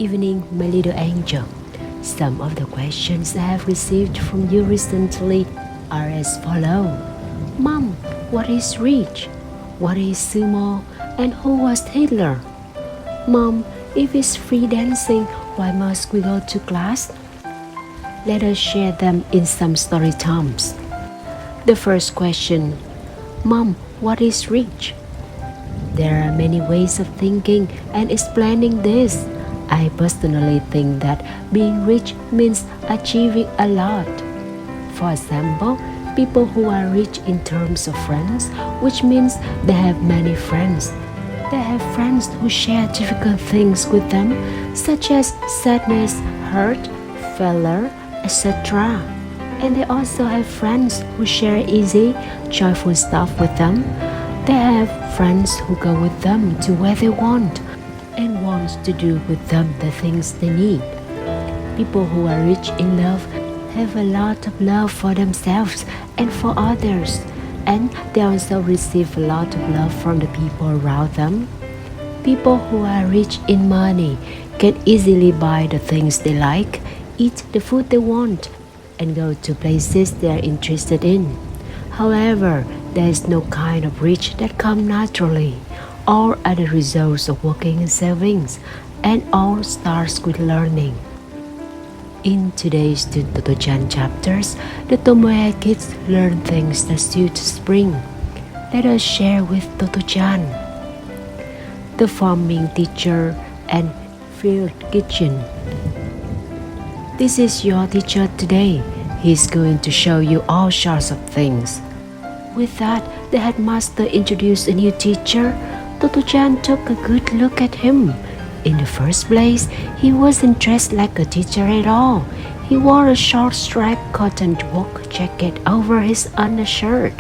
evening, my little angel. Some of the questions I have received from you recently are as follow. Mom, what is rich? What is sumo? And who was Hitler? Mom, if it's free dancing, why must we go to class? Let us share them in some story times. The first question. Mom, what is rich? There are many ways of thinking and explaining this. I personally think that being rich means achieving a lot. For example, people who are rich in terms of friends, which means they have many friends. They have friends who share difficult things with them, such as sadness, hurt, failure, etc. And they also have friends who share easy, joyful stuff with them. They have friends who go with them to where they want and wants to do with them the things they need. People who are rich in love have a lot of love for themselves and for others, and they also receive a lot of love from the people around them. People who are rich in money can easily buy the things they like, eat the food they want, and go to places they are interested in. However, there is no kind of rich that come naturally. All are the results of working and savings, and all starts with learning. In today's two Tottochan chapters, the Tomoe kids learn things that suit spring. Let us share with Tottochan. The farming teacher and field kitchen. This is your teacher today. He's going to show you all sorts of things. With that, the headmaster introduced a new teacher. Tottochan took a good look at him. In the first place, he wasn't dressed like a teacher at all. He wore a short striped cotton work jacket over his undershirt.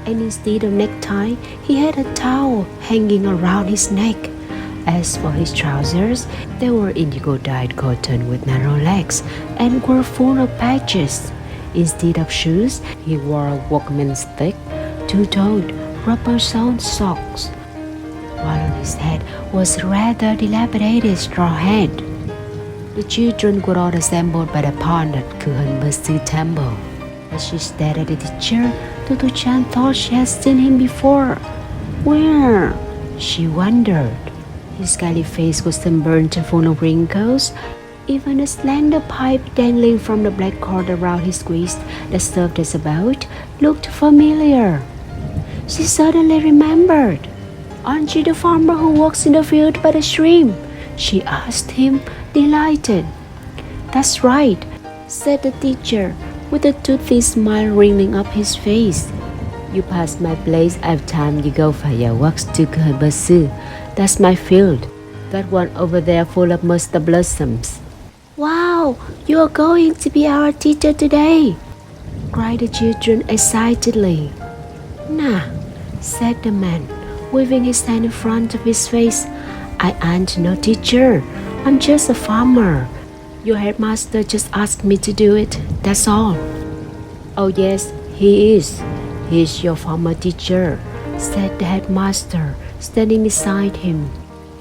And instead of necktie, he had a towel hanging around his neck. As for his trousers, they were indigo dyed cotton with narrow legs and were full of patches. Instead of shoes, he wore a workman's thick, two-toed, rubber-soled socks, while on his head was a rather dilapidated straw hat. The children were all assembled by the pond at Kuroyanagi temple. As she stared at the teacher, Tottochan thought she had seen him before. Where? She wondered. His scaly face was sunburnt and full of wrinkles. Even a slender pipe dangling from the black cord around his waist that served as a belt looked familiar. She suddenly remembered. Aren't you the farmer who works in the field by the stream? She asked him, delighted. That's right, said the teacher, with a toothy smile ringing up his face. You pass my place every time you go for your walks to Kuroyanagi. That's my field. That one over there full of mustard blossoms. Wow, you are going to be our teacher today, cried the children excitedly. Nah, said the man, waving his hand in front of his face. I ain't no teacher. I'm just a farmer. Your headmaster just asked me to do it, that's all. Oh yes, he is. He's your farmer teacher, said the headmaster, standing beside him.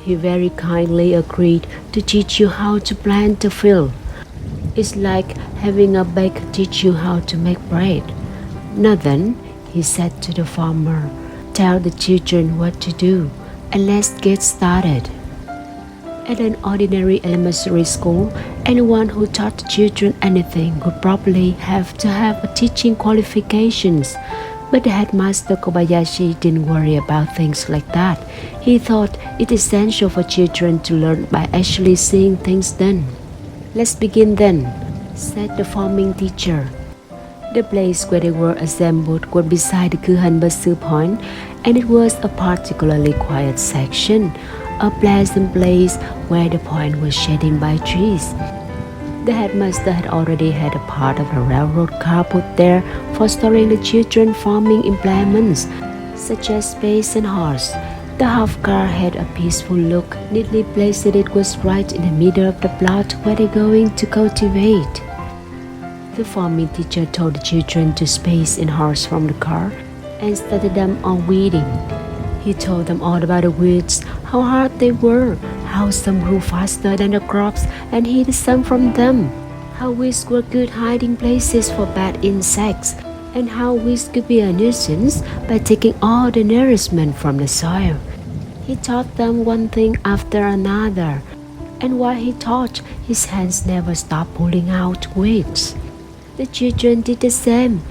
He very kindly agreed to teach you how to plant the field. It's like having a baker teach you how to make bread. Now then, he said to the farmer, tell the children what to do, and let's get started. At an ordinary elementary school, anyone who taught the children anything would probably have to have a teaching qualifications. But the headmaster Kobayashi didn't worry about things like that. He thought it essential for children to learn by actually seeing things done. Let's begin then, said the farming teacher. The place where they were assembled was beside the Kuroyanagi pond, and it was a particularly quiet section, a pleasant place where the pond was shaded by trees. The headmaster had already had a part of a railroad car put there for storing the children's farming implements, such as spades and horse. The half car had a peaceful look, neatly placed. It was right in the middle of the plot where they're going to cultivate. The farming teacher told the children to space and horse from the car and started them on weeding. He told them all about the weeds, how hard they were, how some grew faster than the crops and hid some from them, how weeds were good hiding places for bad insects, and how weeds could be a nuisance by taking all the nourishment from the soil. He taught them one thing after another, and while he taught, his hands never stopped pulling out weeds. The children did the same.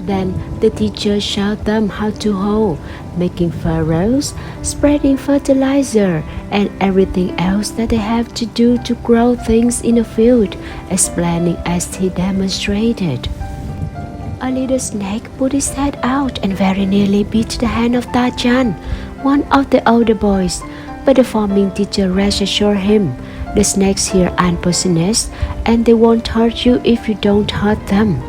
Then the teacher showed them how to hoe, making furrows, spreading fertilizer, and everything else that they have to do to grow things in a field, explaining as he demonstrated. A little snake put his head out and very nearly bit the hand of Tottochan, one of the older boys, but the farming teacher reassured him, "The snakes here aren't poisonous, and they won't hurt you if you don't hurt them."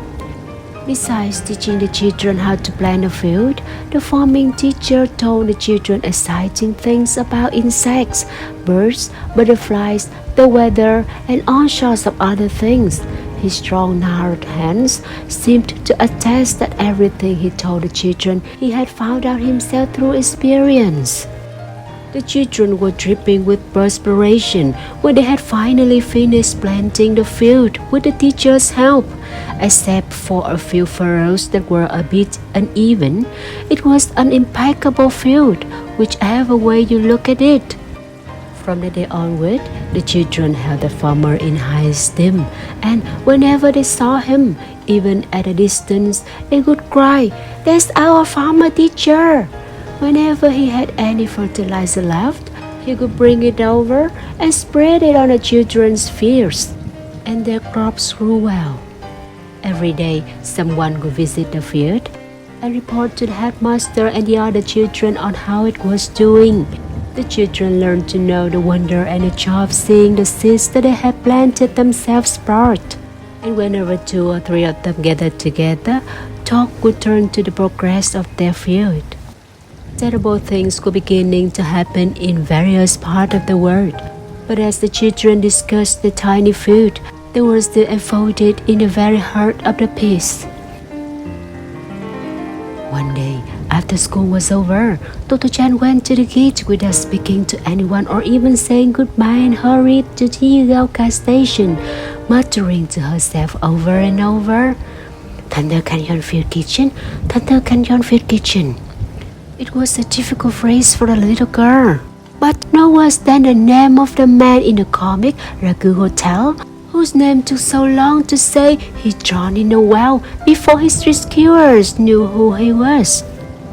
Besides teaching the children how to plant a field, the farming teacher told the children exciting things about insects, birds, butterflies, the weather, and all sorts of other things. His strong, gnarled hands seemed to attest that everything he told the children he had found out himself through experience. The children were dripping with perspiration when they had finally finished planting the field with the teacher's help. Except for a few furrows that were a bit uneven, it was an impeccable field, whichever way you look at it. From that day onward, the children held the farmer in high esteem, and whenever they saw him, even at a distance, they would cry, "That's our farmer teacher!" Whenever he had any fertilizer left, he could bring it over and spread it on the children's fields, and their crops grew well. Every day, someone would visit the field and report to the headmaster and the other children on how it was doing. The children learned to know the wonder and the joy of seeing the seeds that they had planted themselves sprout. And whenever 2 or 3 of them gathered together, talk would turn to the progress of their field. Terrible things were beginning to happen in various parts of the world, but as the children discussed the tiny field, they were still enfolded in the very heart of the peace. One day, after school was over, Totto-chan went to the gate without speaking to anyone or even saying goodbye and hurried to the Yugaoka station, muttering to herself over and over, "Tottochan kitchen, Tottochan kitchen." It was a difficult phrase for a little girl, but no worse than the name of the man in the comic Ragu Hotel, whose name took so long to say he drowned in a well before his rescuers knew who he was.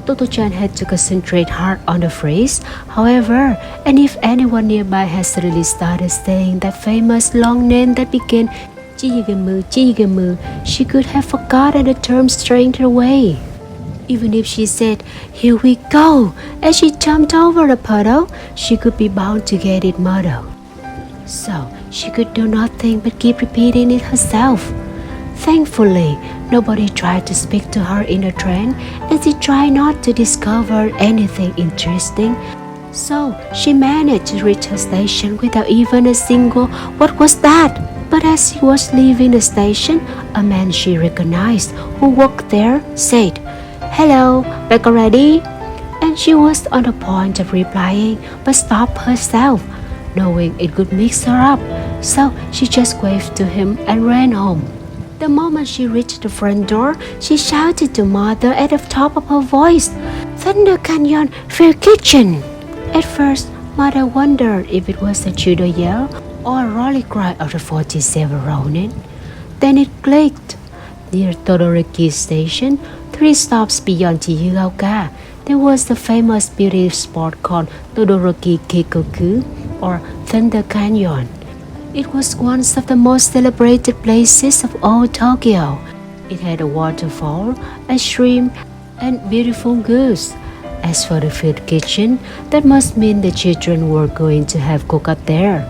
Totto-chan had to concentrate hard on the phrase, however, and if anyone nearby had suddenly started saying that famous long name that began Chigemu, she could have forgotten the term straight away. Even if she said, "Here we go," as she jumped over the puddle, she could be bound to get it muddled. So she could do nothing but keep repeating it herself. Thankfully, nobody tried to speak to her in the train, and she tried not to discover anything interesting. So she managed to reach her station without even a single "What was that?" But as she was leaving the station, a man she recognized who worked there said, "Hello, back already?" And she was on the point of replying, but stopped herself, knowing it could mix her up. So she just waved to him and ran home. The moment she reached the front door, she shouted to Mother at the top of her voice, "Tottochan kitchen!" At first, Mother wondered if it was a judo yell or a rally cry of the 47 Ronin. Then it clicked. Near Todoroki Station, 3 stops beyond Yugaoka, there was the famous beauty spot called Todoroki Keikoku, or Thunder Canyon. It was one of the most celebrated places of all Tokyo. It had a waterfall, a stream, and beautiful goods. As for the field kitchen, that must mean the children were going to have cooked there.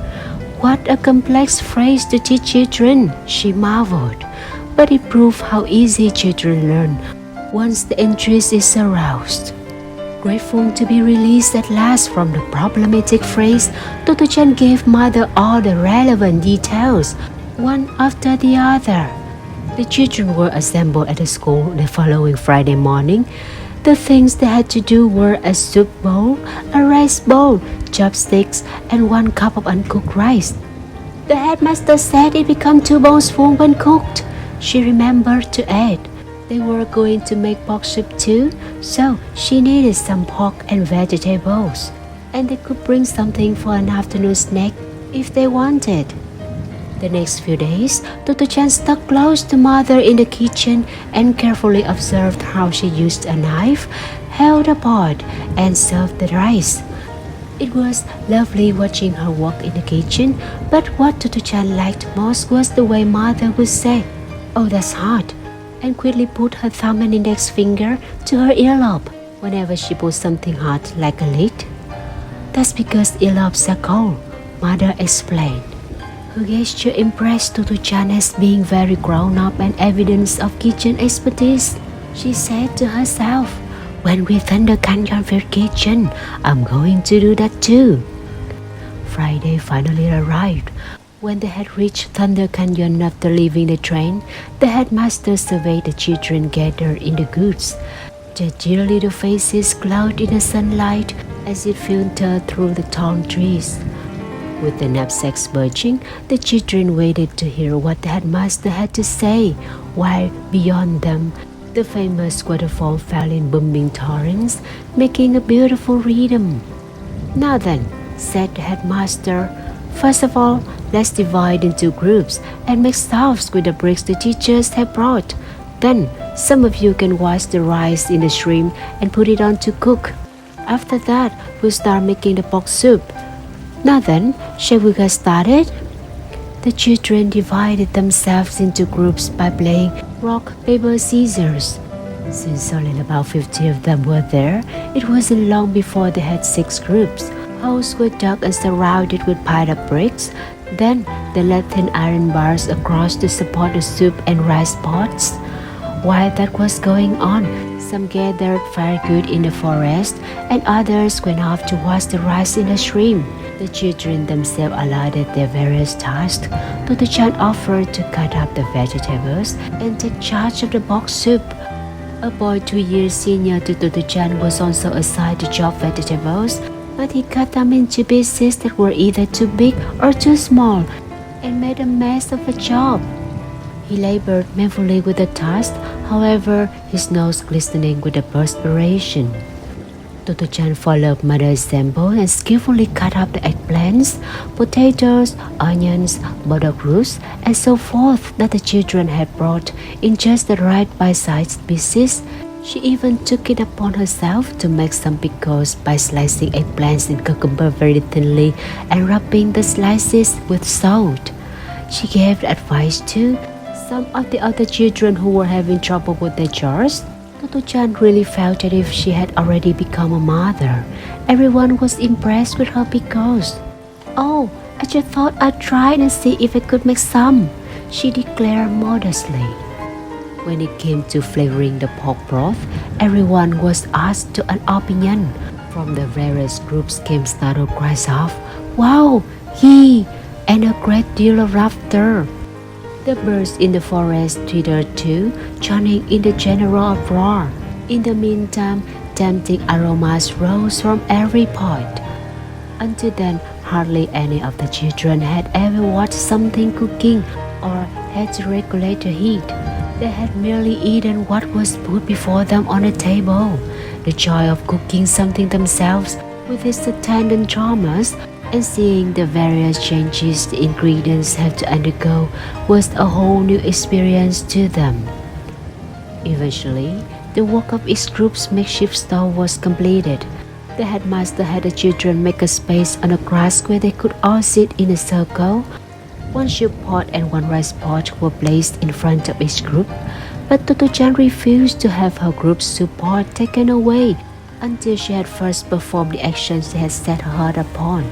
What a complex phrase to teach children, she marveled. But it proved how easy children learn once the interest is aroused. Grateful to be released at last from the problematic phrase, Totto-chan gave Mother all the relevant details, one after the other. The children were assembled at the school the following Friday morning. The things they had to do were a soup bowl, a rice bowl, chopsticks, and 1 cup of uncooked rice. The headmaster said it became 2 bowls full when cooked. She remembered to add. They were going to make pork soup too, so she needed some pork and vegetables. And they could bring something for an afternoon snack if they wanted. The next few days, Totto-chan stuck close to Mother in the kitchen and carefully observed how she used a knife, held a pot, and served the rice. It was lovely watching her work in the kitchen, but what Totto-chan liked most was the way Mother would say, "Oh, that's hot," and quickly put her thumb and index finger to her earlobe whenever she put something hot like a lid. "That's because earlobes are cold," Mother explained. Her gesture impressed Totto-chan as being very grown-up and evidence of kitchen expertise. She said to herself, "When we thunder teacher.Field kitchen, I'm going to do that too." Friday finally arrived. When they had reached Thunder Canyon after leaving the train, the headmaster surveyed the children gathered in the goods. Their dear little faces glowed in the sunlight as it filtered through the tall trees. With the knapsacks bulging, the children waited to hear what the headmaster had to say, while beyond them, the famous waterfall fell in booming torrents, making a beautiful rhythm. "Now then," said the headmaster, "first of all, let's divide into groups and make stuffs with the bricks the teachers have brought. Then, some of you can wash the rice in the shrimp and put it on to cook. After that, we'll start making the pork soup. Now then, shall we get started?" The children divided themselves into groups by playing rock, paper, scissors. Since only about 50 of them were there, it wasn't long before they had 6 groups. Holes were dug and surrounded with piled-up bricks. Then they laid thin iron bars across to support the soup and rice pots. While that was going on, some gathered firewood in the forest, and others went off to wash the rice in the shrimp. The children themselves allotted their various tasks. Totto-chan offered to cut up the vegetables and take charge of the pork soup. A boy 2 years senior to Totto-chan was also assigned to chop vegetables, but he cut them into pieces that were either too big or too small and made a mess of the job. He labored manfully with the task, however, his nose glistening with the perspiration. Totto-chan followed Mother's example and skillfully cut up the eggplants, potatoes, onions, burdock roots, and so forth that the children had brought in just the right bite-sized pieces. She even took it upon herself to make some pickles by slicing eggplants and cucumber very thinly and rubbing the slices with salt. She gave advice to some of the other children who were having trouble with their chores. Totto-chan really felt as if she had already become a mother. Everyone was impressed with her pickles. "Oh, I just thought I'd try and see if I could make some," she declared modestly. When it came to flavoring the pork broth, everyone was asked to an opinion. From the various groups came startled cries of "Wow! Yee!" and a great deal of laughter. The birds in the forest twittered too, joining in the general uproar. In the meantime, tempting aromas rose from every pot. Until then, hardly any of the children had ever watched something cooking or had to regulate the heat. They had merely eaten what was put before them on the table. The joy of cooking something themselves, with its attendant dramas, and seeing the various changes the ingredients had to undergo was a whole new experience to them. Eventually, the work of each group's makeshift stove was completed. The headmaster had the children make a space on the grass where they could all sit in a circle. 1 soup pot and 1 rice pot were placed in front of each group, but Totto-chan refused to have her group's soup pot taken away until she had first performed the actions she had set her heart upon.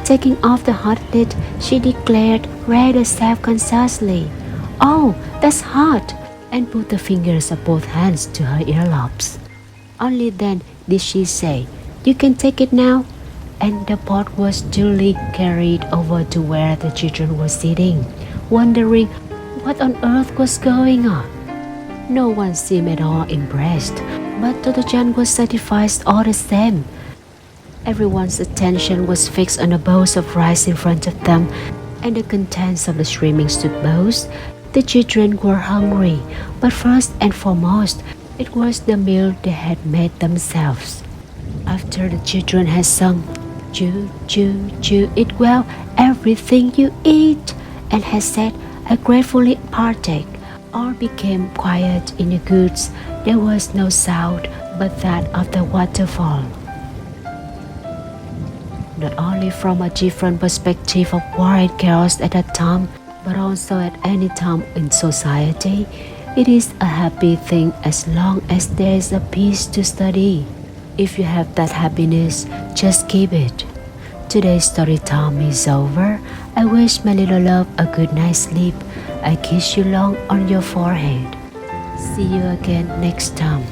Taking off the hot lid, she declared rather self-consciously, "Oh, that's hot," and put the fingers of both hands to her earlobes. Only then did she say, "You can take it now," and the pot was duly carried over to where the children were sitting, wondering what on earth was going on. No one seemed at all impressed. But Totto-chan was satisfied all the same. Everyone's attention was fixed on the bowls of rice in front of them and the contents of the streaming soup bowls. The children were hungry, but first and foremost, it was the meal they had made themselves. After the children had sung, "Chew, chew, chew, eat well everything you eat," and had said, "I gratefully partake," all became quiet in the goods. There was no sound but that of the waterfall. Not only from a different perspective of war and chaos at that time, but also at any time in society, it is a happy thing as long as there is a peace to study. If you have that happiness, just keep it. Today's story time is over. I wish my little love a good night's sleep. I kiss you long on your forehead. See you again next time.